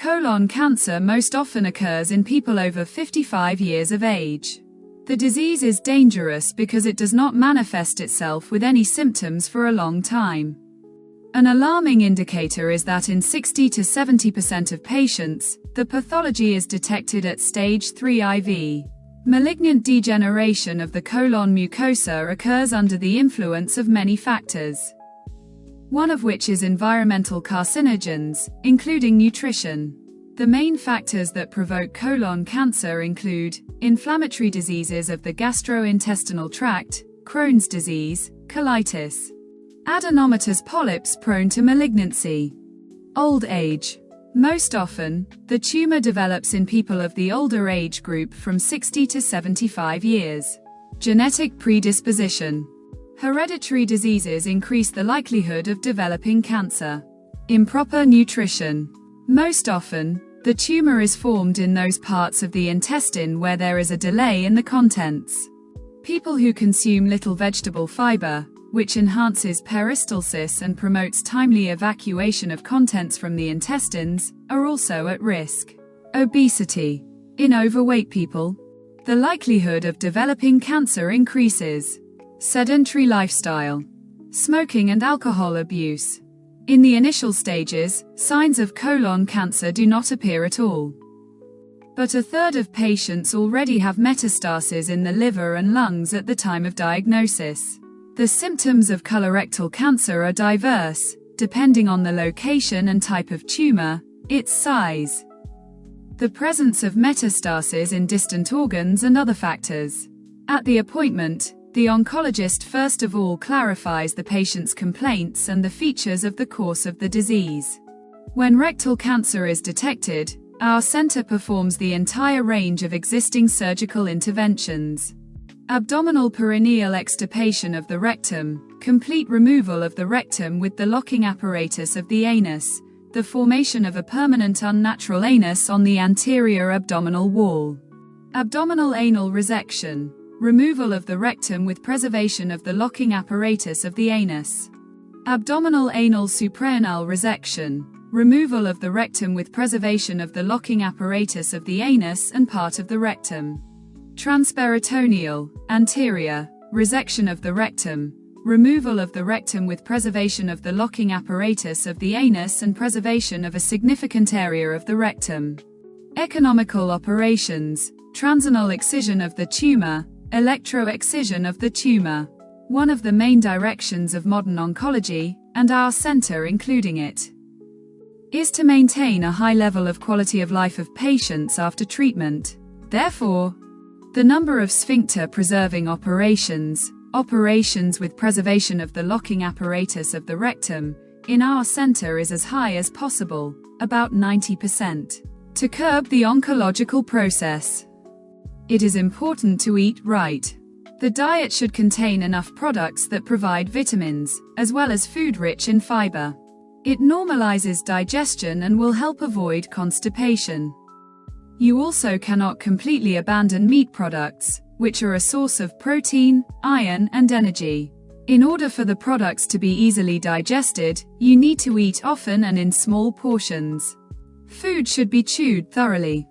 Colon cancer most often occurs in people over 55 years of age. The disease is dangerous because it does not manifest itself with any symptoms for a long time. An alarming indicator is that in 60 to 70% of patients, the pathology is detected at stage 3 IV. Malignant degeneration of the colon mucosa occurs under the influence of many factors, one of which is environmental carcinogens, including nutrition. The main factors that provoke colon cancer include inflammatory diseases of the gastrointestinal tract, Crohn's disease, colitis, adenomatous polyps prone to malignancy, old age. Most often, the tumor develops in people of the older age group from 60 to 75 years. Genetic predisposition. Hereditary diseases increase the likelihood of developing cancer. Improper nutrition. Most often, the tumor is formed in those parts of the intestine where there is a delay in the contents. People who consume little vegetable fiber, which enhances peristalsis and promotes timely evacuation of contents from the intestines, are also at risk. Obesity. In overweight people, the likelihood of developing cancer increases. Sedentary lifestyle. Smoking and alcohol abuse. In the initial stages, signs of colon cancer do not appear at all. But a third of patients already have metastases in the liver and lungs at the time of diagnosis. The symptoms of colorectal cancer are diverse, depending on the location and type of tumor, its size, the presence of metastases in distant organs and other factors. At the appointment, the oncologist first of all clarifies the patient's complaints and the features of the course of the disease. When rectal cancer is detected, our center performs the entire range of existing surgical interventions. Abdominal perineal extirpation of the rectum, complete removal of the rectum with the locking apparatus of the anus, the formation of a permanent unnatural anus on the anterior abdominal wall. Abdominal anal resection, removal of the rectum with preservation of the locking apparatus of the anus. Abdominal anal supraanal resection, removal of the rectum with preservation of the locking apparatus of the anus and part of the rectum. Transperitoneal, anterior, resection of the rectum, removal of the rectum with preservation of the locking apparatus of the anus and preservation of a significant area of the rectum. Economical operations, transanal excision of the tumor, electro-excision of the tumor. One of the main directions of modern oncology, and our center including it, is to maintain a high level of quality of life of patients after treatment. Therefore, the number of sphincter-preserving operations with preservation of the locking apparatus of the rectum, in our center is as high as possible, about 90%. To curb the oncological process, it is important to eat right. The diet should contain enough products that provide vitamins, as well as food rich in fiber. It normalizes digestion and will help avoid constipation. You also cannot completely abandon meat products, which are a source of protein, iron, and energy. In order for the products to be easily digested, you need to eat often and in small portions. Food should be chewed thoroughly.